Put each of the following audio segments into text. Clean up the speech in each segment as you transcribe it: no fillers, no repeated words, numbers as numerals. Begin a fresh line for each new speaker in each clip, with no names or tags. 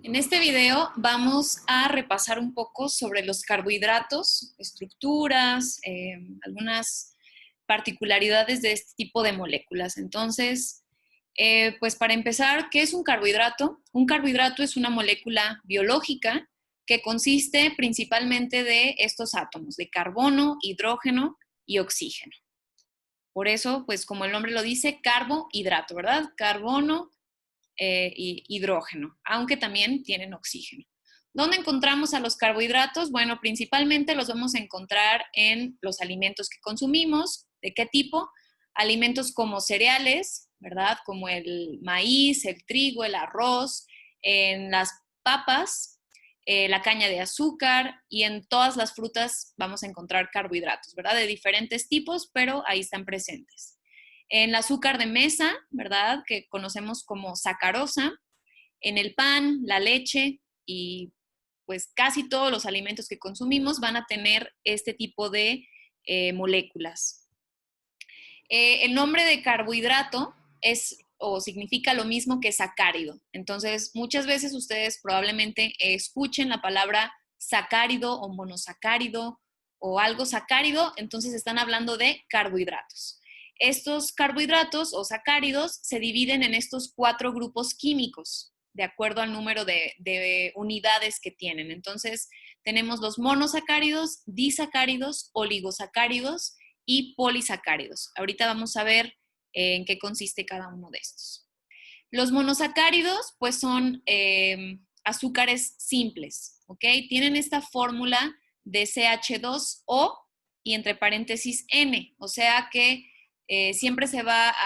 En este video vamos a repasar un poco sobre los carbohidratos, estructuras, algunas particularidades de este tipo de moléculas. Entonces, pues para empezar, ¿qué es un carbohidrato? Un carbohidrato es una molécula biológica que consiste principalmente de estos átomos, de carbono, hidrógeno y oxígeno. Por eso, pues como el nombre lo dice, carbohidrato, ¿verdad? Carbono, y hidrógeno, aunque también tienen oxígeno. ¿Dónde encontramos a los carbohidratos? Bueno, principalmente los vamos a encontrar en los alimentos que consumimos. ¿De qué tipo? Alimentos como cereales, ¿verdad? Como el maíz, el trigo, el arroz, en las papas, la caña de azúcar y en todas las frutas vamos a encontrar carbohidratos, ¿verdad? De diferentes tipos, pero ahí están presentes. En el azúcar de mesa, ¿verdad? Que conocemos como sacarosa, en el pan, la leche y pues casi todos los alimentos que consumimos van a tener este tipo de moléculas. El nombre de carbohidrato es o significa lo mismo que sacárido. Entonces, muchas veces ustedes probablemente escuchen la palabra sacárido o monosacárido o algo sacárido, entonces están hablando de carbohidratos. Estos carbohidratos o sacáridos se dividen en estos 4 grupos químicos, de acuerdo al número de unidades que tienen. Entonces, tenemos los monosacáridos, disacáridos, oligosacáridos y polisacáridos. Ahorita vamos a ver en qué consiste cada uno de estos. Los monosacáridos, pues son azúcares simples, ¿ok? Tienen esta fórmula de CH2O y entre paréntesis N, o sea que siempre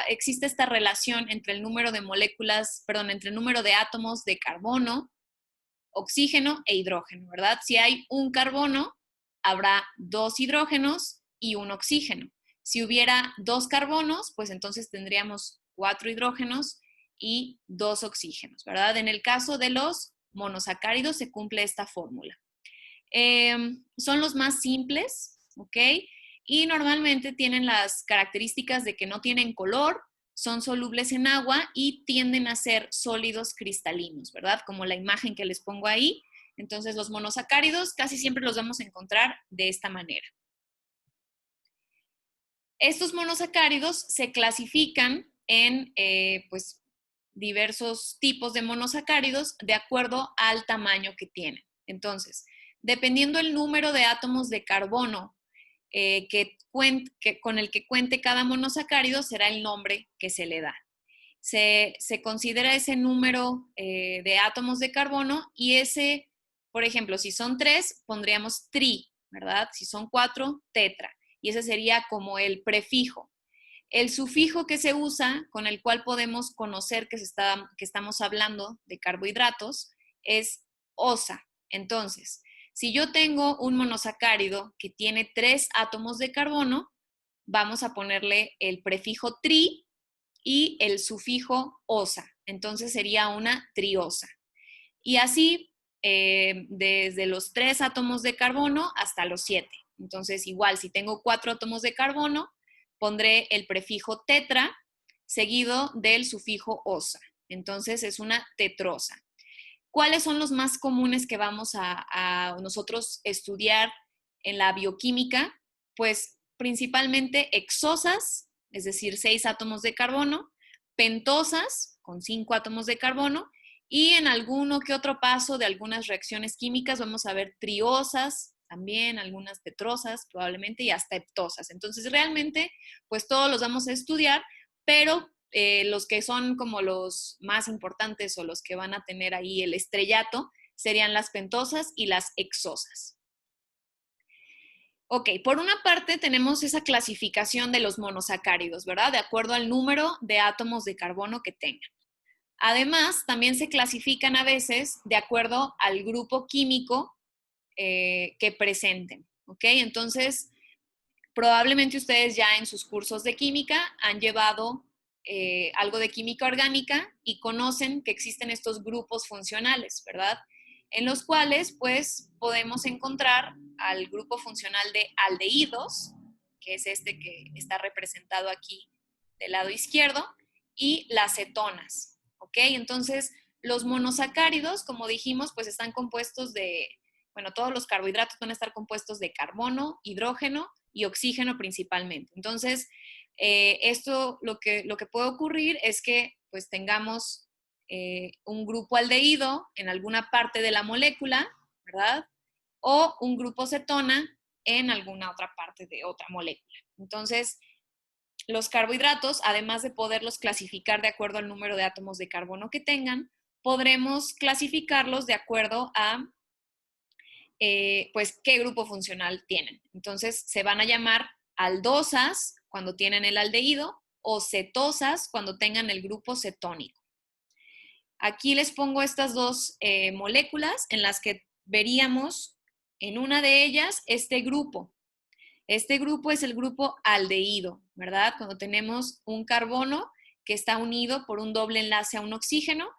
existe esta relación entre el número de moléculas, perdón, entre el número de átomos de carbono, oxígeno e hidrógeno, ¿verdad? Si hay un carbono, habrá 2 hidrógenos y un oxígeno. Si hubiera 2 carbonos, pues entonces tendríamos 4 hidrógenos y 2 oxígenos, ¿verdad? En el caso de los monosacáridos se cumple esta fórmula. Son los más simples, ¿ok? Y normalmente tienen las características de que no tienen color, son solubles en agua y tienden a ser sólidos cristalinos, ¿verdad? Como la imagen que les pongo ahí. Entonces, los monosacáridos casi siempre los vamos a encontrar de esta manera. Estos monosacáridos se clasifican en, pues, diversos tipos de monosacáridos de acuerdo al tamaño que tienen. Entonces, dependiendo el número de átomos de carbono con el que cuente cada monosacárido, será el nombre que se le da. Se considera ese número de átomos de carbono y ese, por ejemplo, si son 3, pondríamos tri, ¿verdad? Si son 4, tetra. Y ese sería como el prefijo. El sufijo que se usa, con el cual podemos conocer que estamos hablando de carbohidratos, es osa. Entonces, si yo tengo un monosacárido que tiene 3 átomos de carbono, vamos a ponerle el prefijo tri y el sufijo osa. Entonces sería una triosa. Y así desde los 3 átomos de carbono hasta los 7. Entonces igual, si tengo 4 átomos de carbono, pondré el prefijo tetra seguido del sufijo osa. Entonces es una tetrosa. ¿Cuáles son los más comunes que vamos a nosotros estudiar en la bioquímica? Pues principalmente hexosas, es decir, 6 átomos de carbono, pentosas, con 5 átomos de carbono, y en alguno que otro paso de algunas reacciones químicas vamos a ver triosas, también algunas tetrosas probablemente, y hasta heptosas. Entonces realmente, pues todos los vamos a estudiar, pero los que son como los más importantes o los que van a tener ahí el estrellato serían las pentosas y las hexosas. Ok, por una parte tenemos esa clasificación de los monosacáridos, ¿verdad? De acuerdo al número de átomos de carbono que tengan. Además, también se clasifican a veces de acuerdo al grupo químico que presenten, ¿ok? Entonces, probablemente ustedes ya en sus cursos de química han llevado algo de química orgánica y conocen que existen estos grupos funcionales, ¿verdad? En los cuales, pues, podemos encontrar al grupo funcional de aldehídos, que es este que está representado aquí del lado izquierdo, y las cetonas, ¿ok? Entonces, Los monosacáridos, como dijimos, pues están compuestos de, bueno, todos los carbohidratos van a estar compuestos de carbono, hidrógeno y oxígeno principalmente. Entonces, esto lo que puede ocurrir es que pues tengamos un grupo aldehído en alguna parte de la molécula, ¿verdad? O un grupo cetona en alguna otra parte de otra molécula. Entonces, los carbohidratos, además de poderlos clasificar de acuerdo al número de átomos de carbono que tengan, podremos clasificarlos de acuerdo a pues qué grupo funcional tienen. Entonces se van a llamar aldosas cuando tienen el aldehído o cetosas cuando tengan el grupo cetónico. Aquí les pongo estas dos moléculas en las que veríamos en una de ellas este grupo. Este grupo es el grupo aldehído, ¿verdad? Cuando tenemos un carbono que está unido por un doble enlace a un oxígeno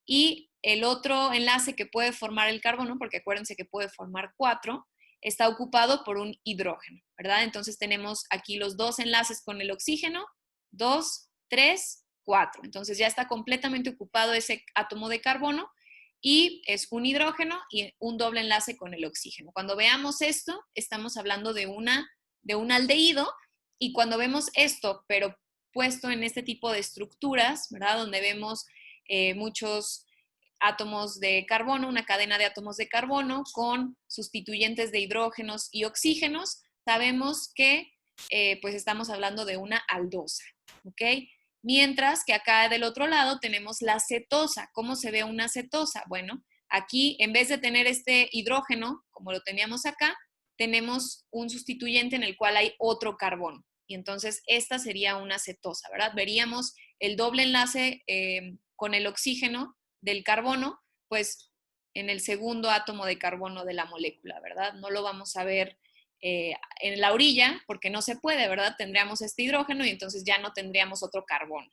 y el otro enlace que puede formar el carbono, porque acuérdense que puede formar 4, está ocupado por un hidrógeno, ¿verdad? Entonces tenemos aquí los dos enlaces con el oxígeno, 2, 3, 4. Entonces ya está completamente ocupado ese átomo de carbono y es un hidrógeno y un doble enlace con el oxígeno. Cuando veamos esto, estamos hablando de un aldehído, y cuando vemos esto, pero puesto en este tipo de estructuras, ¿verdad? Donde vemos muchos átomos de carbono, una cadena de átomos de carbono con sustituyentes de hidrógenos y oxígenos, sabemos que pues estamos hablando de una aldosa, ¿ok? Mientras que acá del otro lado tenemos la cetosa. ¿Cómo se ve una cetosa? Bueno, aquí en vez de tener este hidrógeno, como lo teníamos acá, tenemos un sustituyente en el cual hay otro carbono. Y entonces esta sería una cetosa, ¿verdad? Veríamos el doble enlace con el oxígeno del carbono, pues en el segundo átomo de carbono de la molécula, ¿verdad? No lo vamos a ver en la orilla porque no se puede, ¿verdad? Tendríamos este hidrógeno y entonces ya no tendríamos otro carbono.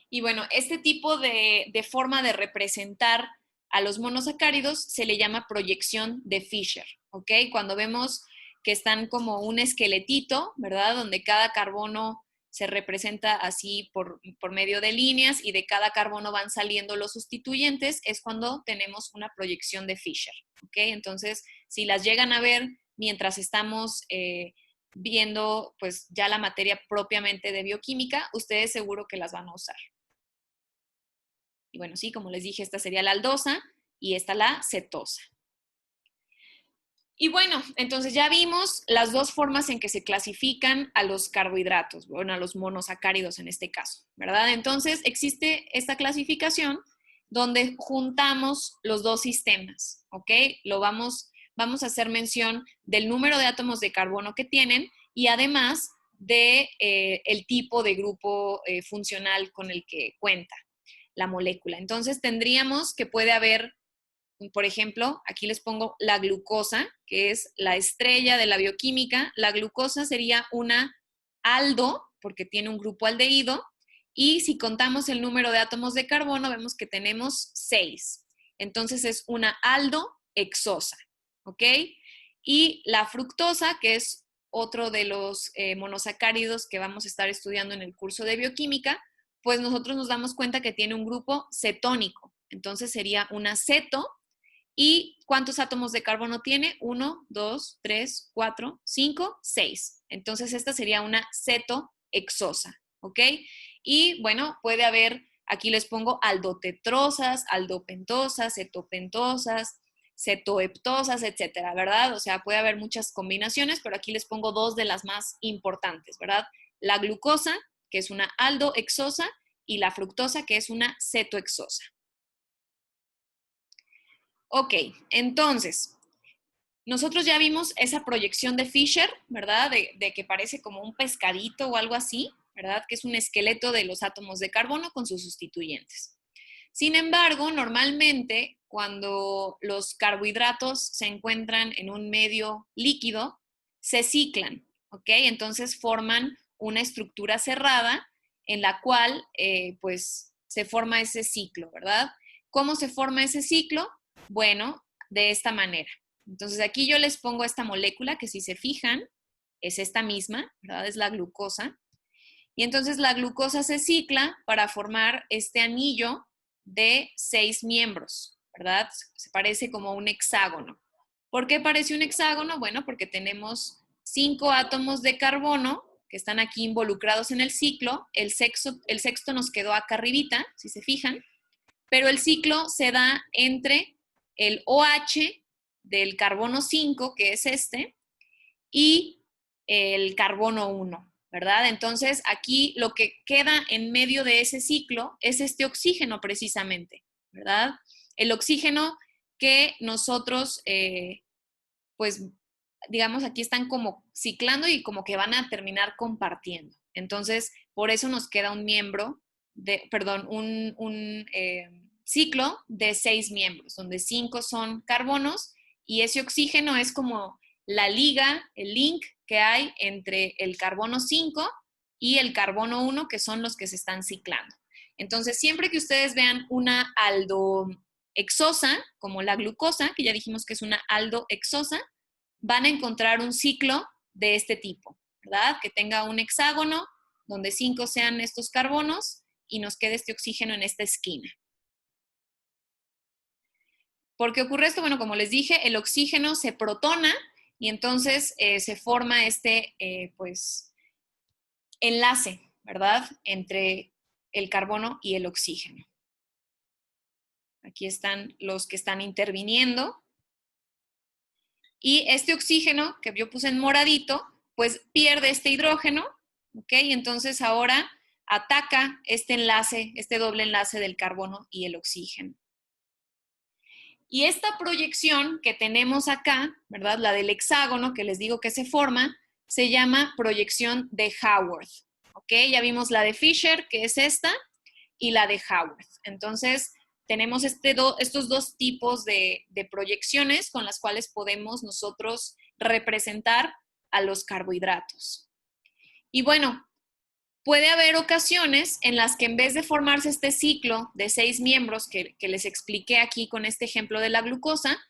Y bueno, este tipo de forma de representar a los monosacáridos se le llama proyección de Fischer, ¿ok? Cuando vemos que están como un esqueletito, ¿verdad? Donde cada carbono se representa así por medio de líneas y de cada carbono van saliendo los sustituyentes, es cuando tenemos una proyección de Fischer, ¿ok? Entonces, si las llegan a ver mientras estamos viendo pues ya la materia propiamente de bioquímica, ustedes seguro que las van a usar. Y bueno, sí, como les dije, esta sería la aldosa y esta la cetosa. Y bueno, entonces ya vimos las dos formas en que se clasifican a los carbohidratos, bueno, a los monosacáridos en este caso, ¿verdad? Entonces existe esta clasificación donde juntamos los dos sistemas, ¿ok? Vamos a hacer mención del número de átomos de carbono que tienen y además de el tipo de grupo funcional con el que cuenta la molécula. Entonces tendríamos que puede haber, por ejemplo, aquí les pongo la glucosa, que es la estrella de la bioquímica. La glucosa sería una aldo, porque tiene un grupo aldehído, y si contamos el número de átomos de carbono, vemos que tenemos 6. Entonces es una aldo hexosa, ¿ok? Y la fructosa, que es otro de los monosacáridos que vamos a estar estudiando en el curso de bioquímica, pues nosotros nos damos cuenta que tiene un grupo cetónico. Entonces sería una ceto. ¿Y cuántos átomos de carbono tiene? 1, 2, 3, 4, 5, 6. Entonces esta sería una cetohexosa, ¿ok? Y bueno, puede haber, aquí les pongo aldotetrosas, aldopentosas, cetopentosas, cetoheptosas, etcétera, ¿verdad? O sea, puede haber muchas combinaciones, pero aquí les pongo dos de las más importantes, ¿verdad? La glucosa, que es una aldohexosa, y la fructosa, que es una cetohexosa. Ok, entonces, nosotros ya vimos esa proyección de Fischer, ¿verdad? De que parece como un pescadito o algo así, ¿verdad? Que es un esqueleto de los átomos de carbono con sus sustituyentes. Sin embargo, normalmente cuando los carbohidratos se encuentran en un medio líquido, se ciclan, ¿ok? Entonces forman una estructura cerrada en la cual, pues, se forma ese ciclo, ¿verdad? ¿Cómo se forma ese ciclo? Bueno, de esta manera. Entonces aquí yo les pongo esta molécula que si se fijan es esta misma, ¿verdad? Es la glucosa. Y entonces la glucosa se cicla para formar este anillo de 6 miembros, ¿verdad? Se parece como un hexágono. ¿Por qué parece un hexágono? Bueno, porque tenemos 5 átomos de carbono que están aquí involucrados en el ciclo. El sexto nos quedó acá arribita, si se fijan, pero el ciclo se da entre el OH del carbono 5, que es este, y el carbono 1, ¿verdad? Entonces, aquí lo que queda en medio de ese ciclo es este oxígeno precisamente, ¿verdad? El oxígeno que nosotros, pues, digamos, aquí están como ciclando y como que van a terminar compartiendo. Entonces, por eso nos queda un miembro, un ciclo de 6 miembros, donde 5 son carbonos y ese oxígeno es como la liga, el link que hay entre el carbono 5 y el carbono 1, que son los que se están ciclando. Entonces, siempre que ustedes vean una aldohexosa, como la glucosa, que ya dijimos que es una aldohexosa, van a encontrar un ciclo de este tipo, ¿verdad? Que tenga un hexágono donde 5 sean estos carbonos y nos quede este oxígeno en esta esquina. ¿Por qué ocurre esto? Bueno, como les dije, el oxígeno se protona y entonces se forma este, pues, enlace, ¿verdad? Entre el carbono y el oxígeno. Aquí están los que están interviniendo. Y este oxígeno que yo puse en moradito, pues pierde este hidrógeno, ¿ok? Entonces ahora ataca este enlace, este doble enlace del carbono y el oxígeno. Y esta proyección que tenemos acá, ¿verdad? La del hexágono que les digo que se forma, se llama proyección de Haworth, ¿ok? Ya vimos la de Fisher, que es esta, y la de Haworth. Entonces, tenemos estos dos tipos de proyecciones con las cuales podemos nosotros representar a los carbohidratos. Y bueno, puede haber ocasiones en las que en vez de formarse este ciclo de 6 miembros que les expliqué aquí con este ejemplo de la glucosa,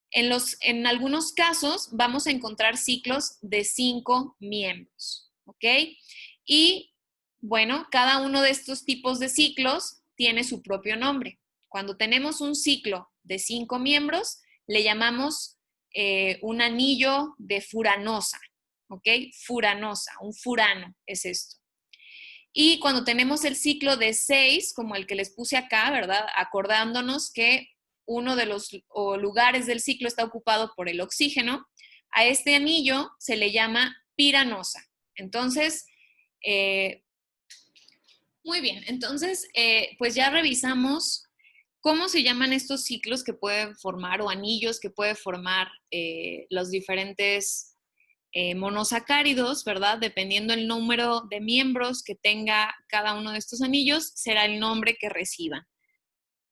en algunos casos vamos a encontrar ciclos de 5 miembros, ¿ok? Y bueno, cada uno de estos tipos de ciclos tiene su propio nombre. Cuando tenemos un ciclo de 5 miembros, le llamamos un anillo de furanosa, ¿ok? Furanosa, un furano es esto. Y cuando tenemos el ciclo de 6, como el que les puse acá, ¿verdad? Acordándonos que uno de los lugares del ciclo está ocupado por el oxígeno, a este anillo se le llama piranosa. Entonces, muy bien, entonces, pues ya revisamos cómo se llaman estos ciclos que pueden formar o anillos que pueden formar los diferentes monosacáridos, ¿verdad? Dependiendo el número de miembros que tenga cada uno de estos anillos, será el nombre que reciban.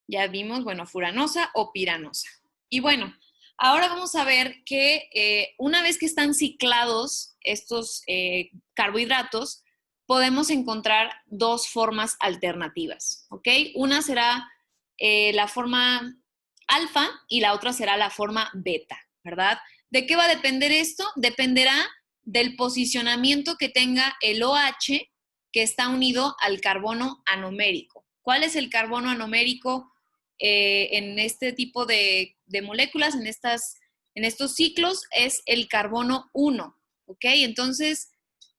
Ya vimos, bueno, furanosa o piranosa. Y bueno, ahora vamos a ver que una vez que están ciclados estos carbohidratos, podemos encontrar dos formas alternativas, ¿ok? Una será la forma alfa y la otra será la forma beta, ¿verdad? ¿De qué va a depender esto? Dependerá del posicionamiento que tenga el OH que está unido al carbono anomérico. ¿Cuál es el carbono anomérico en este tipo de moléculas, en estos ciclos? Es el carbono 1, ¿ok? Entonces,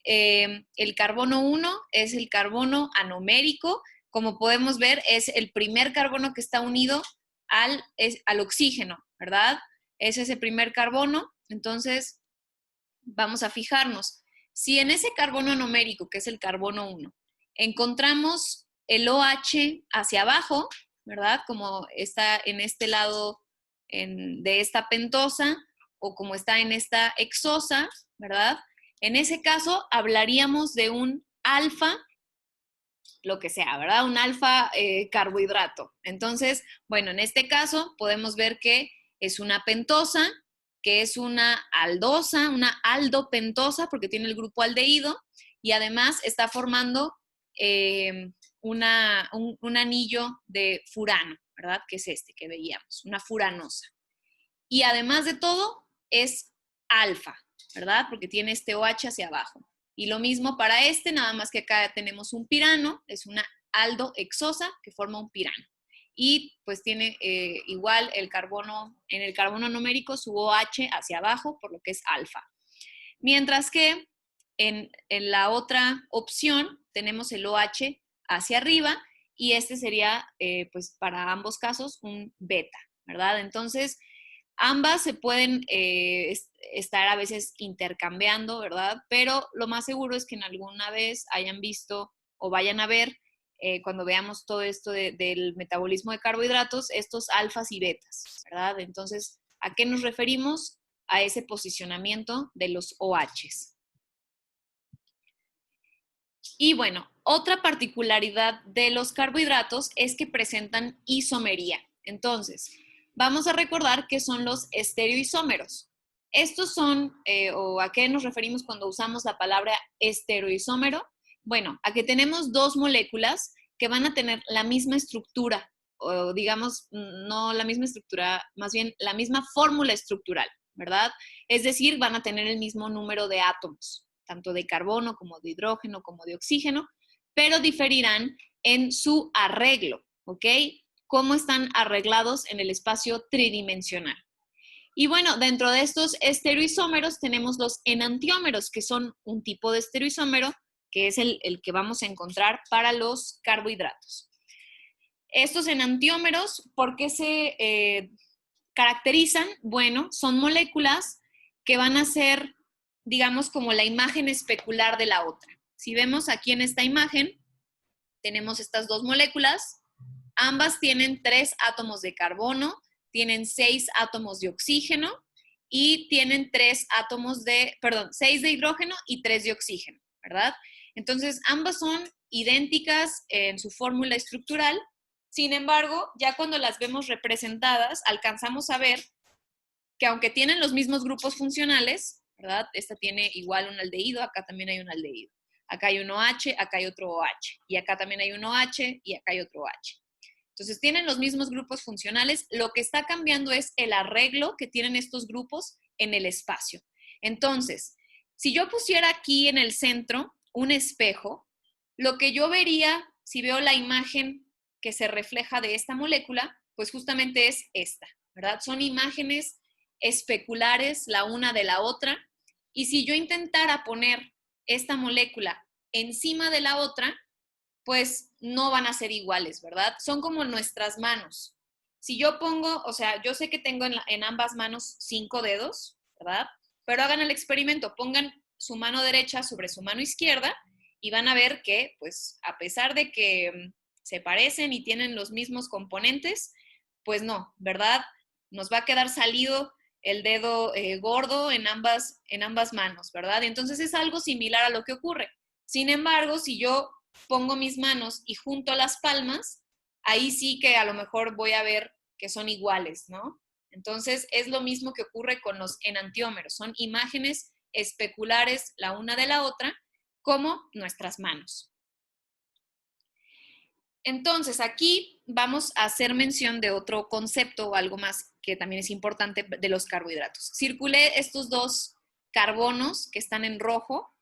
el carbono 1 es el carbono anomérico. Como podemos ver, es el primer carbono que está unido al oxígeno, ¿verdad? Es ese primer carbono. Entonces, vamos a fijarnos. Si en ese carbono anomérico, que es el carbono 1, encontramos el OH hacia abajo, ¿verdad? Como está en este lado de esta pentosa o como está en esta hexosa, ¿verdad? En ese caso, hablaríamos de un alfa, lo que sea, ¿verdad? Un alfa carbohidrato. Entonces, bueno, en este caso podemos ver que es una pentosa, que es una aldosa, una aldopentosa, porque tiene el grupo aldehído, y además está formando un anillo de furano, ¿verdad? Que es este que veíamos, una furanosa. Y además de todo, es alfa, ¿verdad? Porque tiene este OH hacia abajo. Y lo mismo para este, nada más que acá tenemos un pirano, es una aldohexosa que forma un pirano. Y pues tiene igual el carbono, en el carbono numérico su OH hacia abajo, por lo que es alfa. Mientras que en la otra opción tenemos el OH hacia arriba y este sería pues para ambos casos un beta, ¿verdad? Entonces ambas se pueden estar a veces intercambiando, ¿verdad? Pero lo más seguro es que en alguna vez hayan visto o vayan a ver cuando veamos todo esto del metabolismo de carbohidratos, estos alfas y betas, ¿verdad? Entonces, ¿a qué nos referimos? A ese posicionamiento de los OHs. Y bueno, otra particularidad de los carbohidratos es que presentan isomería. Entonces, vamos a recordar que son los estereoisómeros. Estos son, o a qué nos referimos cuando usamos la palabra estereoisómero. Bueno, a que tenemos dos moléculas que van a tener la misma estructura, o digamos, no la misma estructura, más bien la misma fórmula estructural, ¿verdad? Es decir, van a tener el mismo número de átomos, tanto de carbono como de hidrógeno como de oxígeno, pero diferirán en su arreglo, ¿ok? Cómo están arreglados en el espacio tridimensional. Y bueno, dentro de estos estereoisómeros tenemos los enantiómeros, que son un tipo de estereoisómero, que es el que vamos a encontrar para los carbohidratos. Estos enantiómeros, ¿por qué se caracterizan? Bueno, son moléculas que van a ser, digamos, como la imagen especular de la otra. Si vemos aquí en esta imagen, tenemos estas dos moléculas. Ambas tienen 3 átomos de carbono, tienen 6 átomos de oxígeno y tienen 6 de hidrógeno y 3 de oxígeno, ¿verdad? Entonces, ambas son idénticas en su fórmula estructural. Sin embargo, ya cuando las vemos representadas, alcanzamos a ver que aunque tienen los mismos grupos funcionales, ¿verdad? Esta tiene igual un aldehído, acá también hay un aldehído. Acá hay un OH, acá hay otro OH. Y acá también hay un OH y acá hay otro OH. Entonces tienen los mismos grupos funcionales. Lo que está cambiando es el arreglo que tienen estos grupos en el espacio. Entonces, si yo pusiera aquí en el centro un espejo, lo que yo vería, si veo la imagen que se refleja de esta molécula, pues justamente es esta, ¿verdad? Son imágenes especulares la una de la otra. Y si yo intentara poner esta molécula encima de la otra, pues no van a ser iguales, ¿verdad? Son como nuestras manos. Si yo pongo, o sea, yo sé que tengo en ambas manos 5 dedos, ¿verdad? Pero hagan el experimento, pongan su mano derecha sobre su mano izquierda y van a ver que, pues, a pesar de que se parecen y tienen los mismos componentes, pues no, ¿verdad? Nos va a quedar salido el dedo gordo en ambas manos, ¿verdad? Entonces es algo similar a lo que ocurre. Sin embargo, si yo pongo mis manos y junto las palmas, ahí sí que a lo mejor voy a ver que son iguales, ¿no? Entonces es lo mismo que ocurre con los enantiómeros, son imágenes especulares la una de la otra, como nuestras manos. Entonces aquí vamos a hacer mención de otro concepto o algo más que también es importante de los carbohidratos. Circulé estos dos carbonos que están en rojo.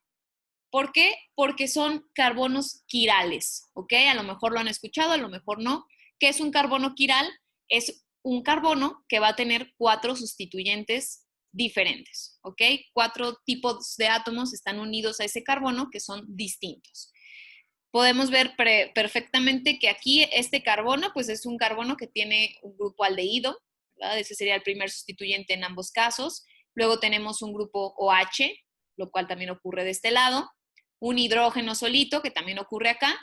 ¿Por qué? Porque son carbonos quirales, ¿ok? A lo mejor lo han escuchado, a lo mejor no. ¿Qué es un carbono quiral? Es un carbono que va a tener 4 sustituyentes diferentes, ¿ok? 4 tipos de átomos están unidos a ese carbono que son distintos. Podemos ver perfectamente que aquí este carbono, pues es un carbono que tiene un grupo aldehído, ¿verdad? Ese sería el primer sustituyente en ambos casos. Luego tenemos un grupo OH, lo cual también ocurre de este lado. Un hidrógeno solito, que también ocurre acá.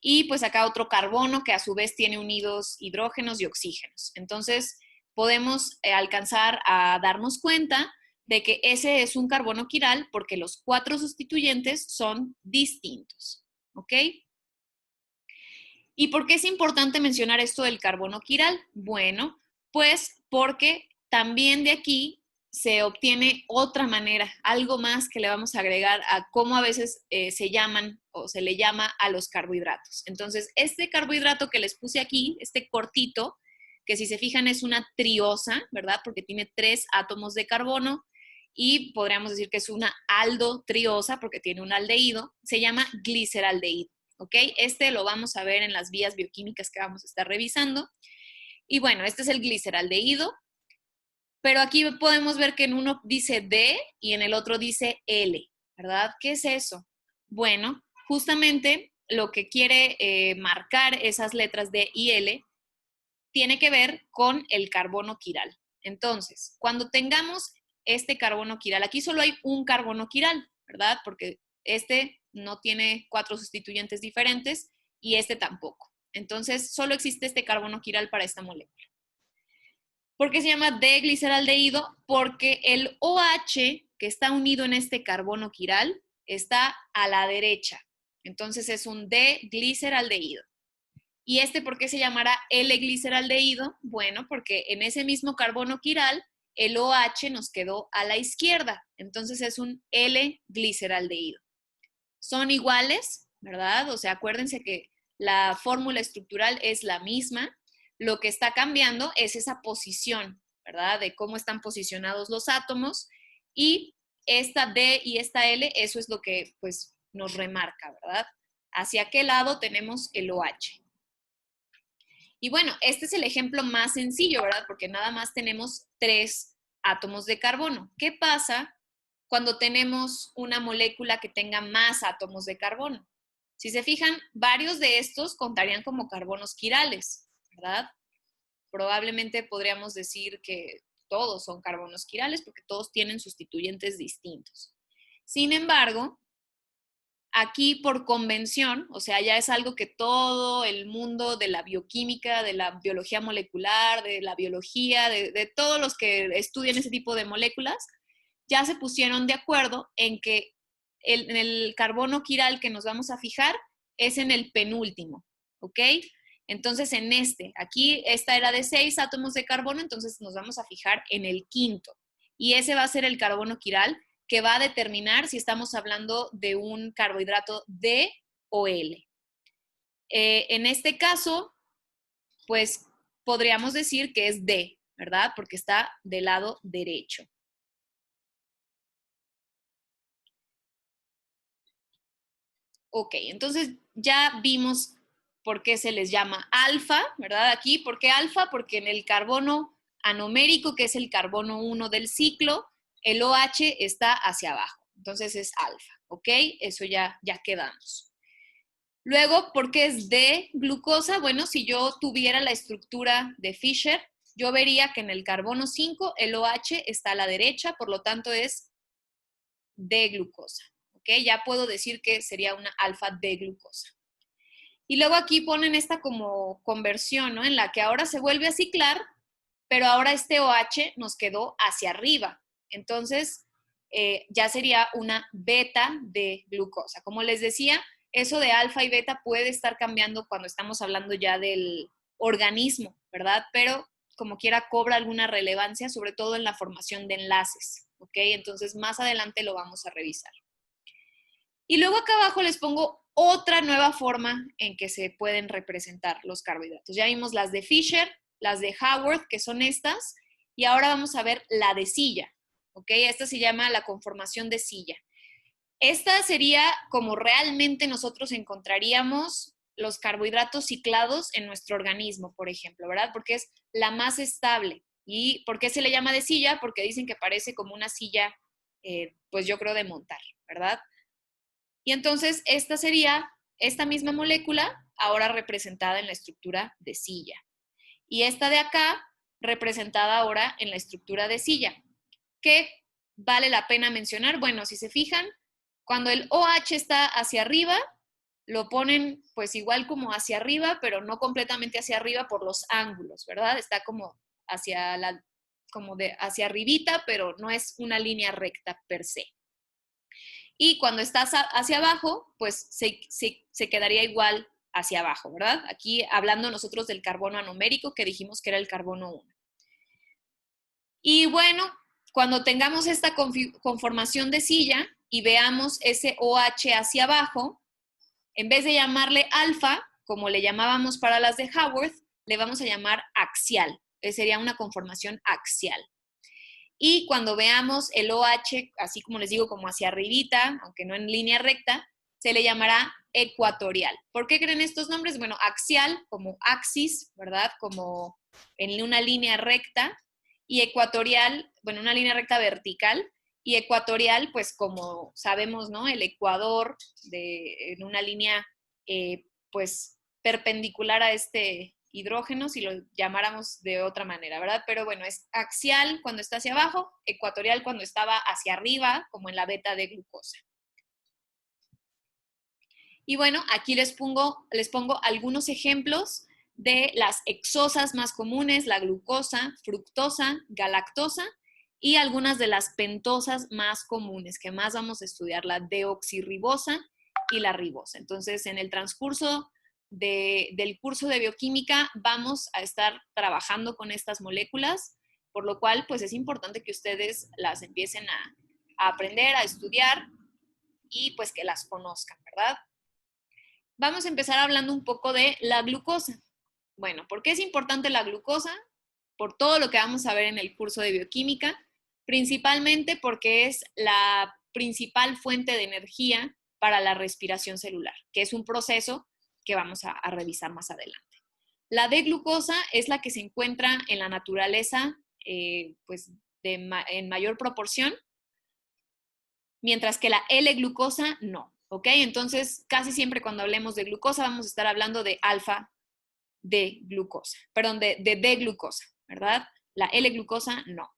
Y pues acá otro carbono que a su vez tiene unidos hidrógenos y oxígenos. Entonces podemos alcanzar a darnos cuenta de que ese es un carbono quiral porque los 4 sustituyentes son distintos. ¿Ok? ¿Y por qué es importante mencionar esto del carbono quiral? Bueno, pues porque también de aquí se obtiene otra manera, algo más que le vamos a agregar a cómo a veces se llaman o se le llama a los carbohidratos. Entonces, este carbohidrato que les puse aquí, este cortito, que si se fijan es una triosa, ¿verdad? Porque tiene 3 átomos de carbono y podríamos decir que es una aldotriosa porque tiene un aldehído, se llama gliceraldehído, ¿ok? Este lo vamos a ver en las vías bioquímicas que vamos a estar revisando. Y bueno, este es el gliceraldehído, pero aquí podemos ver que en uno dice D y en el otro dice L, ¿verdad? ¿Qué es eso? Bueno, justamente lo que quiere marcar esas letras D y L tiene que ver con el carbono quiral. Entonces, cuando tengamos este carbono quiral, aquí solo hay un carbono quiral, ¿verdad? Porque este no tiene 4 sustituyentes diferentes y este tampoco. Entonces, solo existe este carbono quiral para esta molécula. ¿Por qué se llama D-gliceraldehído? Porque el OH que está unido en este carbono quiral está a la derecha. Entonces es un D-gliceraldehído. ¿Y este por qué se llamará L-gliceraldehído? Bueno, porque en ese mismo carbono quiral el OH nos quedó a la izquierda. Entonces es un L-gliceraldehído. Son iguales, ¿verdad? O sea, acuérdense que la fórmula estructural es la misma. Lo que está cambiando es esa posición, ¿verdad? De cómo están posicionados los átomos. Y esta D y esta L, eso es lo que pues nos remarca, ¿verdad? ¿Hacia qué lado tenemos el OH? Y bueno, este es el ejemplo más sencillo, ¿verdad? Porque nada más tenemos 3 átomos de carbono. ¿Qué pasa cuando tenemos una molécula que tenga más átomos de carbono? Si se fijan, varios de estos contarían como carbonos quirales, ¿verdad? Probablemente podríamos decir que todos son carbonos quirales porque todos tienen sustituyentes distintos. Sin embargo, aquí por convención, o sea, ya es algo que todo el mundo de la bioquímica, de la biología molecular, de la biología, de todos los que estudian ese tipo de moléculas, ya se pusieron de acuerdo en que en el carbono quiral que nos vamos a fijar es en el penúltimo, ¿ok? Entonces en aquí esta era de 6 átomos de carbono, entonces nos vamos a fijar en el quinto. Y ese va a ser el carbono quiral que va a determinar si estamos hablando de un carbohidrato D o L. En este caso, pues podríamos decir que es D, ¿verdad? Porque está del lado derecho. Ok, entonces ya vimos por qué se les llama alfa, ¿verdad? Aquí, ¿por qué alfa? Porque en el carbono anomérico, que es el carbono 1 del ciclo, el OH está hacia abajo. Entonces es alfa, ¿ok? Eso ya quedamos. Luego, ¿por qué es D-glucosa? Bueno, si yo tuviera la estructura de Fischer, yo vería que en el carbono 5 el OH está a la derecha, por lo tanto es D-glucosa. ¿Ok? Ya puedo decir que sería una alfa D-glucosa. Y luego aquí ponen esta como conversión, ¿no? En la que ahora se vuelve a ciclar, pero ahora este OH nos quedó hacia arriba. Entonces, ya sería una beta de glucosa. Como les decía, eso de alfa y beta puede estar cambiando cuando estamos hablando ya del organismo, ¿verdad? Pero como quiera cobra alguna relevancia, sobre todo en la formación de enlaces, ¿ok? Entonces, más adelante lo vamos a revisar. Y luego acá abajo les pongo otra nueva forma en que se pueden representar los carbohidratos. Ya vimos las de Fischer, las de Haworth, que son estas, y ahora vamos a ver la de silla, ¿ok? Esta se llama la conformación de silla. Esta sería como realmente nosotros encontraríamos los carbohidratos ciclados en nuestro organismo, por ejemplo, ¿verdad? Porque es la más estable. ¿Y por qué se le llama de silla? Porque dicen que parece como una silla, pues yo creo de montar, ¿verdad? Y entonces esta sería esta misma molécula ahora representada en la estructura de silla. Y esta de acá representada ahora en la estructura de silla. ¿Qué vale la pena mencionar? Bueno, si se fijan, cuando el OH está hacia arriba, lo ponen pues igual como hacia arriba, pero no completamente hacia arriba por los ángulos, ¿verdad? Está como hacia hacia arribita, pero no es una línea recta per se. Y cuando estás hacia abajo, pues se quedaría igual hacia abajo, ¿verdad? Aquí hablando nosotros del carbono anomérico, que dijimos que era el carbono 1. Y bueno, cuando tengamos esta conformación de silla y veamos ese OH hacia abajo, en vez de llamarle alfa, como le llamábamos para las de Haworth, le vamos a llamar axial. Sería una conformación axial. Y cuando veamos el OH, así como les digo, como hacia arribita, aunque no en línea recta, se le llamará ecuatorial. ¿Por qué creen estos nombres? Bueno, axial, como axis, ¿verdad? Como en una línea recta, y ecuatorial, bueno, una línea recta vertical, y ecuatorial, pues como sabemos, ¿no? El ecuador en una línea, pues, perpendicular a este hidrógeno, si lo llamáramos de otra manera, ¿verdad? Pero bueno, es axial cuando está hacia abajo, ecuatorial cuando estaba hacia arriba, como en la beta de glucosa. Y bueno, aquí les pongo algunos ejemplos de las hexosas más comunes, la glucosa, fructosa, galactosa, y algunas de las pentosas más comunes, que más vamos a estudiar, la deoxirribosa y la ribosa. Entonces, en el transcurso del curso de bioquímica vamos a estar trabajando con estas moléculas, por lo cual, pues es importante que ustedes las empiecen a aprender, a estudiar y pues que las conozcan, ¿verdad? Vamos a empezar hablando un poco de la glucosa. Bueno, ¿por qué es importante la glucosa? Por todo lo que vamos a ver en el curso de bioquímica, principalmente porque es la principal fuente de energía para la respiración celular, que es un proceso que vamos a revisar más adelante. La D-glucosa es la que se encuentra en la naturaleza pues en mayor proporción, mientras que la L-glucosa no. ¿Ok? Entonces, casi siempre cuando hablemos de glucosa vamos a estar hablando de alfa de glucosa, perdón, de D-glucosa, ¿verdad? La L-glucosa no.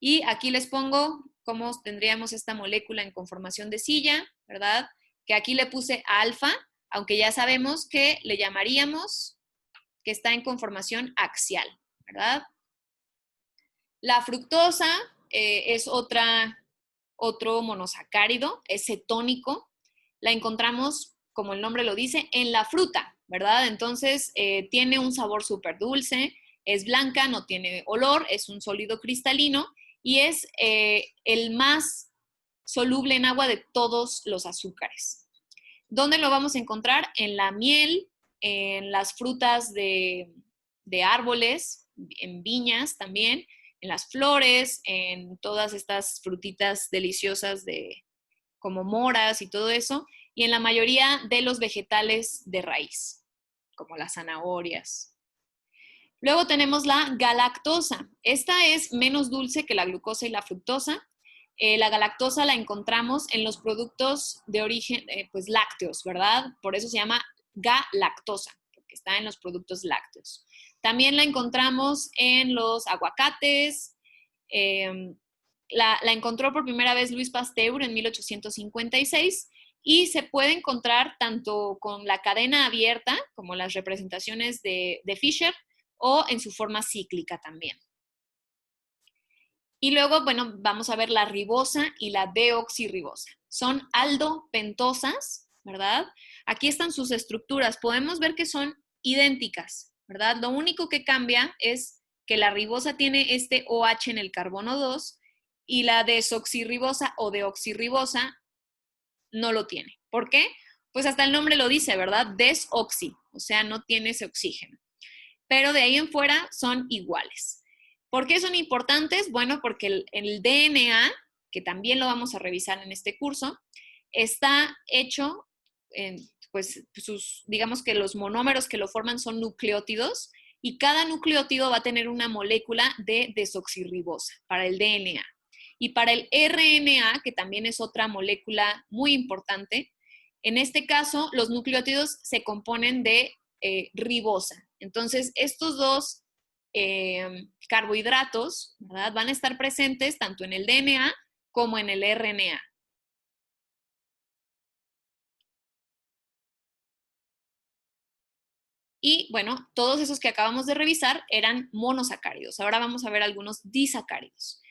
Y aquí les pongo cómo tendríamos esta molécula en conformación de silla, ¿verdad? Que aquí le puse alfa, aunque ya sabemos que le llamaríamos que está en conformación axial, ¿verdad? La fructosa es otro monosacárido, es cetónico. La encontramos, como el nombre lo dice, en la fruta, ¿verdad? Entonces, tiene un sabor súper dulce, es blanca, no tiene olor, es un sólido cristalino y es el más soluble en agua de todos los azúcares. ¿Dónde lo vamos a encontrar? En la miel, en las frutas de árboles, en viñas también, en las flores, en todas estas frutitas deliciosas como moras y todo eso, y en la mayoría de los vegetales de raíz, como las zanahorias. Luego tenemos la galactosa. Esta es menos dulce que la glucosa y la fructosa. La galactosa la encontramos en los productos de origen, pues lácteos, ¿verdad? Por eso se llama galactosa, porque está en los productos lácteos. También la encontramos en los aguacates. La encontró por primera vez Louis Pasteur en 1856 y se puede encontrar tanto con la cadena abierta, como las representaciones de Fischer, o en su forma cíclica también. Y luego, bueno, vamos a ver la ribosa y la deoxirribosa. Son aldopentosas, ¿verdad? Aquí están sus estructuras. Podemos ver que son idénticas, ¿verdad? Lo único que cambia es que la ribosa tiene este OH en el carbono 2 y la desoxirribosa o deoxirribosa no lo tiene. ¿Por qué? Pues hasta el nombre lo dice, ¿verdad? Desoxi, o sea, no tiene ese oxígeno. Pero de ahí en fuera son iguales. ¿Por qué son importantes? Bueno, porque el DNA, que también lo vamos a revisar en este curso, está hecho, pues digamos que los monómeros que lo forman son nucleótidos y cada nucleótido va a tener una molécula de desoxirribosa para el DNA. Y para el RNA, que también es otra molécula muy importante, en este caso los nucleótidos se componen de ribosa. Entonces, estos dos carbohidratos, ¿verdad?, van a estar presentes tanto en el DNA como en el RNA. Y bueno, todos esos que acabamos de revisar eran monosacáridos. Ahora vamos a ver algunos disacáridos.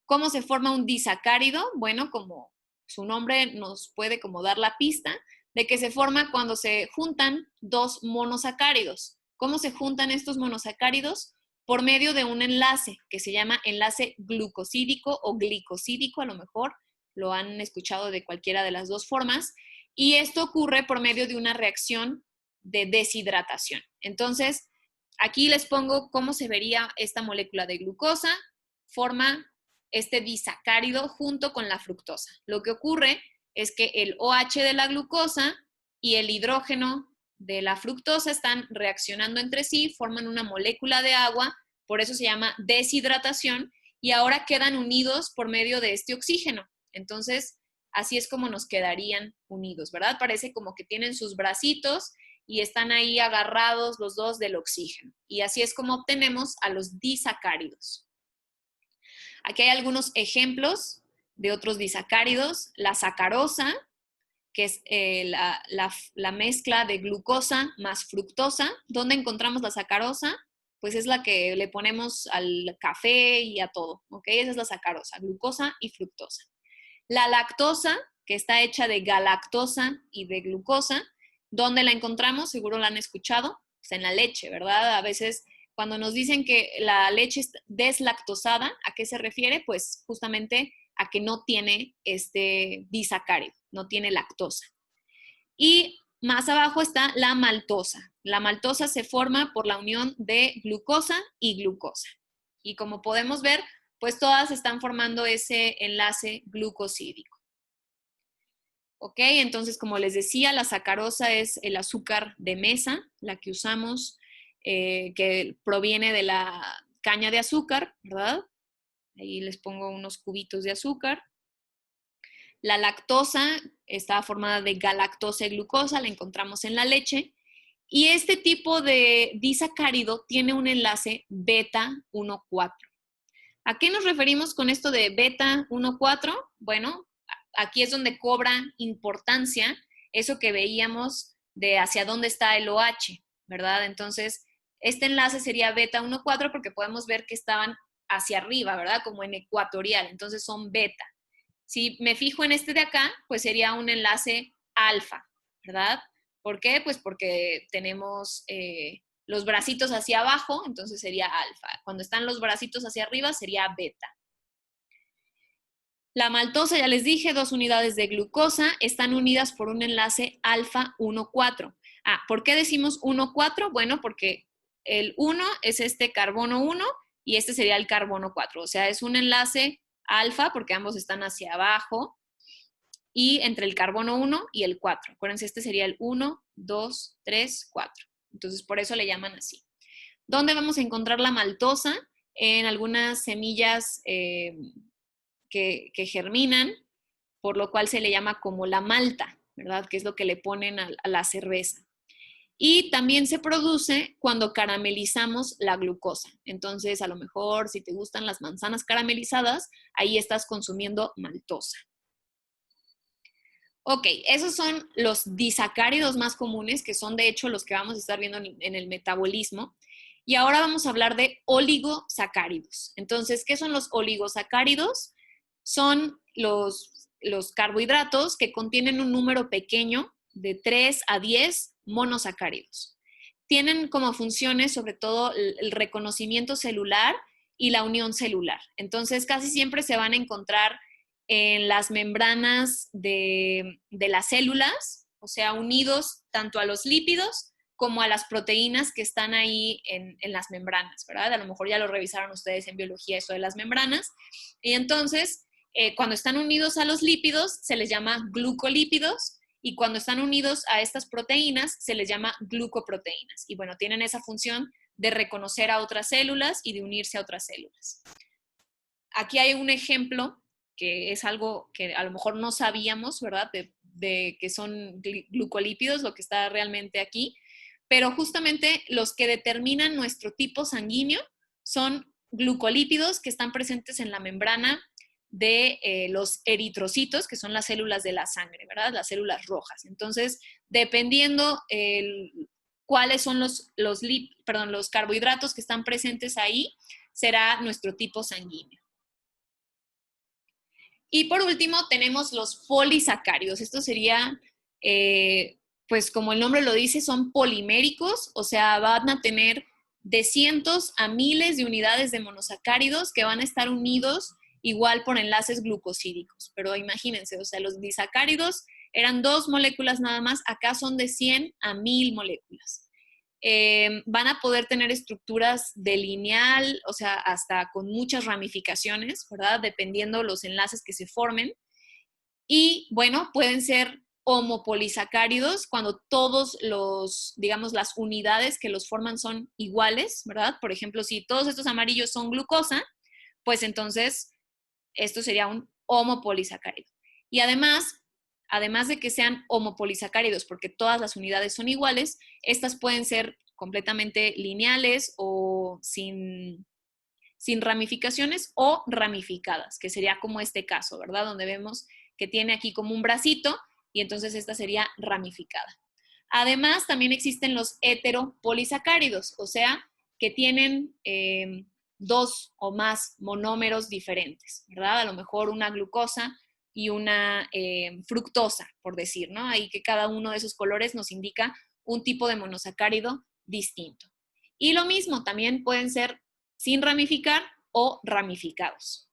¿Cómo se forma un disacárido? Bueno, como su nombre nos puede como dar la pista de que se forma cuando se juntan dos monosacáridos. ¿Cómo se juntan estos monosacáridos? Por medio de un enlace que se llama enlace glucosídico o glicosídico, a lo mejor lo han escuchado de cualquiera de las dos formas, y esto ocurre por medio de una reacción de deshidratación. Entonces, aquí les pongo cómo se vería esta molécula de glucosa, forma este disacárido junto con la fructosa. Lo que ocurre es que el OH de la glucosa y el hidrógeno de la fructosa están reaccionando entre sí, forman una molécula de agua, por eso se llama deshidratación, y ahora quedan unidos por medio de este oxígeno. Entonces, así es como nos quedarían unidos, ¿verdad? Parece como que tienen sus bracitos y están ahí agarrados los dos del oxígeno. Y así es como obtenemos a los disacáridos. Aquí hay algunos ejemplos de otros disacáridos. La sacarosa, que es la mezcla de glucosa más fructosa. ¿Dónde encontramos la sacarosa? Pues es la que le ponemos al café y a todo, ¿ok? Esa es la sacarosa, glucosa y fructosa. La lactosa, que está hecha de galactosa y de glucosa, ¿dónde la encontramos? Seguro la han escuchado, pues en la leche, ¿verdad? A veces cuando nos dicen que la leche es deslactosada, ¿a qué se refiere? Pues justamente a que no tiene este disacárido, no tiene lactosa. Y más abajo está la maltosa. La maltosa se forma por la unión de glucosa y glucosa. Y como podemos ver, pues todas están formando ese enlace glucosídico. ¿Ok? Entonces, como les decía, la sacarosa es el azúcar de mesa, la que usamos, que proviene de la caña de azúcar, ¿verdad? Ahí les pongo unos cubitos de azúcar. La lactosa está formada de galactosa y glucosa, la encontramos en la leche. Y este tipo de disacárido tiene un enlace beta 1,4. ¿A qué nos referimos con esto de beta 1,4? Bueno, aquí es donde cobra importancia eso que veíamos de hacia dónde está el OH, ¿verdad? Entonces, este enlace sería beta 1,4 porque podemos ver que estaban hacia arriba, ¿verdad? Como en ecuatorial, entonces son beta. Si me fijo en este de acá, pues sería un enlace alfa, ¿verdad? ¿Por qué? Pues porque tenemos los bracitos hacia abajo, entonces sería alfa. Cuando están los bracitos hacia arriba, sería beta. La maltosa, ya les dije, 2 unidades de glucosa están unidas por un enlace alfa 1,4. ¿Por qué decimos 1,4? Bueno, porque el 1 es este carbono 1 y este sería el carbono 4. O sea, es un enlace alfa porque ambos están hacia abajo y entre el carbono 1 y el 4. Acuérdense, este sería el 1, 2, 3, 4. Entonces, por eso le llaman así. ¿Dónde vamos a encontrar la maltosa? En algunas semillas que germinan, por lo cual se le llama como la malta, ¿verdad? Que es lo que le ponen a la cerveza. Y también se produce cuando caramelizamos la glucosa. Entonces, a lo mejor, si te gustan las manzanas caramelizadas, ahí estás consumiendo maltosa. Ok, esos son los disacáridos más comunes, que son de hecho los que vamos a estar viendo en el metabolismo. Y ahora vamos a hablar de oligosacáridos. Entonces, ¿qué son los oligosacáridos? Son los carbohidratos que contienen un número pequeño de 3 a 10 monosacáridos. Tienen como funciones sobre todo el reconocimiento celular y la unión celular. Entonces, casi siempre se van a encontrar en las membranas de las células, o sea, unidos tanto a los lípidos como a las proteínas que están ahí en las membranas, ¿verdad? A lo mejor ya lo revisaron ustedes en biología eso de las membranas. Y entonces, cuando están unidos a los lípidos, se les llama glucolípidos, y cuando están unidos a estas proteínas, se les llama glucoproteínas. Y bueno, tienen esa función de reconocer a otras células y de unirse a otras células. Aquí hay un ejemplo que es algo que a lo mejor no sabíamos, ¿verdad? De que son glucolípidos, lo que está realmente aquí, pero justamente los que determinan nuestro tipo sanguíneo son glucolípidos que están presentes en la membrana de los eritrocitos, que son las células de la sangre, ¿verdad? Las células rojas. Entonces, dependiendo cuáles son los carbohidratos que están presentes ahí, será nuestro tipo sanguíneo. Y por último tenemos los polisacáridos. Esto sería, pues como el nombre lo dice, son poliméricos, o sea, van a tener de cientos a miles de unidades de monosacáridos que van a estar unidos igual por enlaces glucosídicos. Pero imagínense, o sea, los disacáridos eran 2 moléculas nada más, acá son de 100 a 1000 moléculas. van a poder tener estructuras de lineal, o sea, hasta con muchas ramificaciones, ¿verdad? Dependiendo los enlaces que se formen. Y bueno, pueden ser homopolisacáridos cuando todos los, digamos, las unidades que los forman son iguales, ¿verdad? Por ejemplo, si todos estos amarillos son glucosa, pues entonces esto sería un homopolisacárido. Y además de que sean homopolisacáridos, porque todas las unidades son iguales, estas pueden ser completamente lineales o sin ramificaciones o ramificadas, que sería como este caso, ¿verdad? Donde vemos que tiene aquí como un bracito y entonces esta sería ramificada. Además, también existen los heteropolisacáridos, o sea, que tienen dos o más monómeros diferentes, ¿verdad? A lo mejor una glucosa y una fructosa, por decir, ¿no? Ahí que cada uno de esos colores nos indica un tipo de monosacárido distinto. Y lo mismo, también pueden ser sin ramificar o ramificados.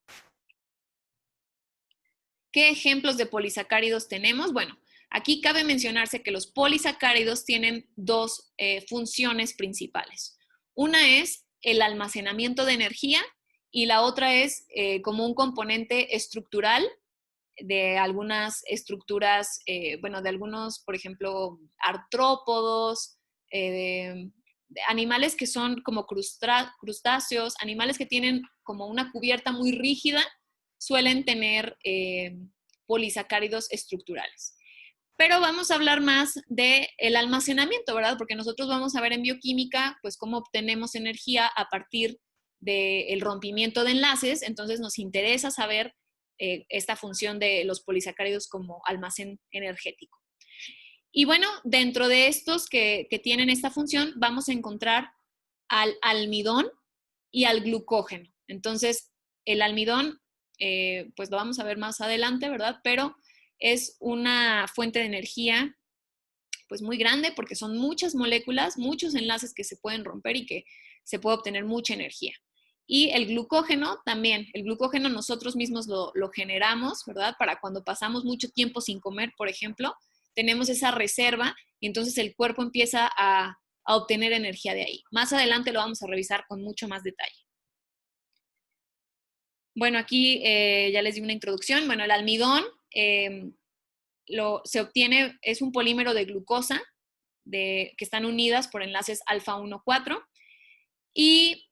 ¿Qué ejemplos de polisacáridos tenemos? Bueno, aquí cabe mencionarse que los polisacáridos tienen dos funciones principales. Una es el almacenamiento de energía y la otra es como un componente estructural de algunas estructuras, bueno, de algunos, por ejemplo, artrópodos, de animales que son como crustáceos, animales que tienen como una cubierta muy rígida, suelen tener polisacáridos estructurales. Pero vamos a hablar más del almacenamiento, ¿verdad? Porque nosotros vamos a ver en bioquímica, pues, cómo obtenemos energía a partir del rompimiento de enlaces, entonces nos interesa saber esta función de los polisacáridos como almacén energético. Y bueno, dentro de estos que tienen esta función, vamos a encontrar al almidón y al glucógeno. Entonces, el almidón, pues lo vamos a ver más adelante, ¿verdad? Pero es una fuente de energía pues muy grande porque son muchas moléculas, muchos enlaces que se pueden romper y que se puede obtener mucha energía. Y el glucógeno también, el glucógeno nosotros mismos lo generamos, ¿verdad? Para cuando pasamos mucho tiempo sin comer, por ejemplo, tenemos esa reserva y entonces el cuerpo empieza a obtener energía de ahí. Más adelante lo vamos a revisar con mucho más detalle. Bueno, aquí ya les di una introducción. Bueno, el almidón se obtiene, es un polímero de glucosa que están unidas por enlaces alfa 1,4 y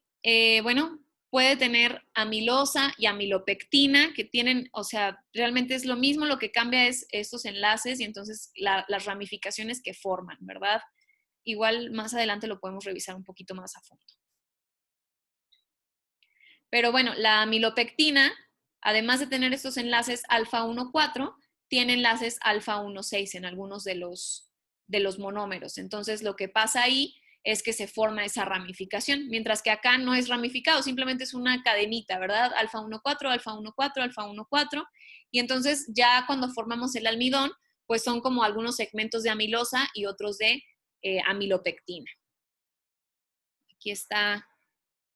bueno, puede tener amilosa y amilopectina que tienen, o sea, realmente es lo mismo, lo que cambia es estos enlaces y entonces las ramificaciones que forman, ¿verdad? Igual más adelante lo podemos revisar un poquito más a fondo. Pero bueno, la amilopectina, además de tener estos enlaces alfa 1,4, tiene enlaces alfa 1,6 en algunos de los monómeros. Entonces, lo que pasa ahí es que se forma esa ramificación, mientras que acá no es ramificado, simplemente es una cadenita, ¿verdad? Alfa 1,4, alfa 1,4, alfa 1,4. Y entonces, ya cuando formamos el almidón, pues son como algunos segmentos de amilosa y otros de amilopectina. Aquí está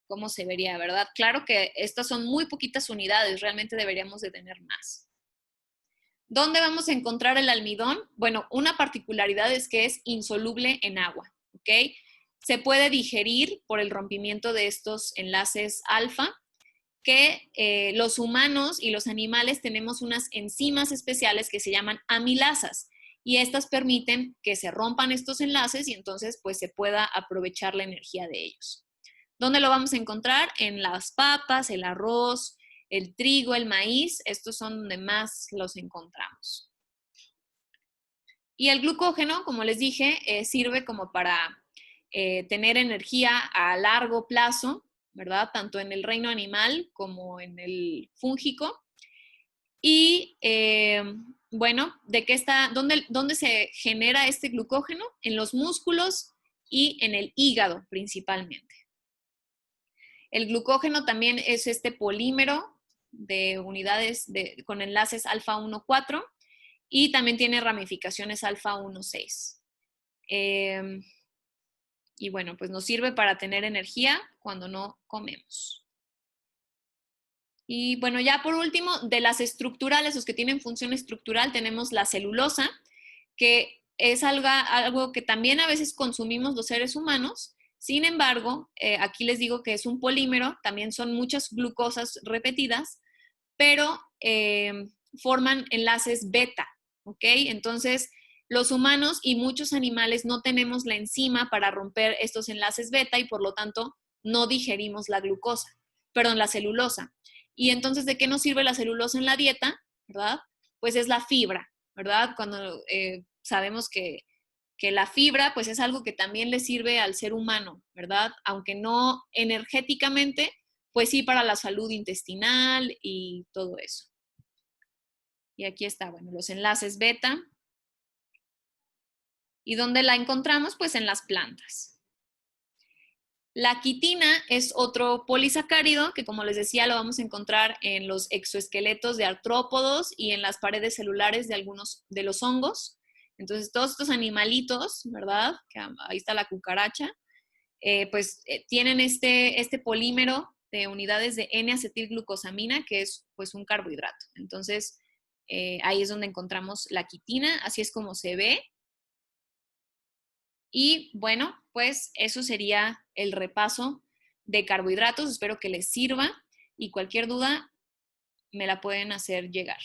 cómo se vería, ¿verdad? Claro que estas son muy poquitas unidades, realmente deberíamos de tener más. ¿Dónde vamos a encontrar el almidón? Bueno, una particularidad es que es insoluble en agua, ¿ok? Se puede digerir por el rompimiento de estos enlaces alfa, que los humanos y los animales tenemos unas enzimas especiales que se llaman amilasas y estas permiten que se rompan estos enlaces y entonces pues se pueda aprovechar la energía de ellos. ¿Dónde lo vamos a encontrar? En las papas, el arroz, el trigo, el maíz. Estos son donde más los encontramos. Y el glucógeno, como les dije, sirve como para tener energía a largo plazo, ¿verdad? Tanto en el reino animal como en el fúngico. Y bueno, ¿dónde se genera este glucógeno? En los músculos y en el hígado principalmente. El glucógeno también es este polímero de unidades con enlaces alfa 1,4 y también tiene ramificaciones alfa 1,6. Y bueno, pues nos sirve para tener energía cuando no comemos. Y bueno, ya por último, de las estructurales, los que tienen función estructural, tenemos la celulosa, que es algo que también a veces consumimos los seres humanos. Sin embargo, aquí les digo que es un polímero, también son muchas glucosas repetidas, pero forman enlaces beta, ¿ok? Entonces, los humanos y muchos animales no tenemos la enzima para romper estos enlaces beta y por lo tanto no digerimos la glucosa, perdón, la celulosa. Y entonces, ¿de qué nos sirve la celulosa en la dieta? ¿Verdad? Pues es la fibra, ¿verdad? Cuando sabemos que la fibra pues es algo que también le sirve al ser humano, ¿verdad? Aunque no energéticamente, pues sí para la salud intestinal y todo eso. Y aquí está, bueno, los enlaces beta. ¿Y dónde la encontramos? Pues en las plantas. La quitina es otro polisacárido que, como les decía, lo vamos a encontrar en los exoesqueletos de artrópodos y en las paredes celulares de algunos de los hongos. Entonces, todos estos animalitos, ¿verdad? Que ahí está la cucaracha, tienen este polímero de unidades de N-acetilglucosamina, que es pues un carbohidrato. Entonces, ahí es donde encontramos la quitina, así es como se ve. Y bueno, pues eso sería el repaso de carbohidratos. Espero que les sirva y cualquier duda me la pueden hacer llegar.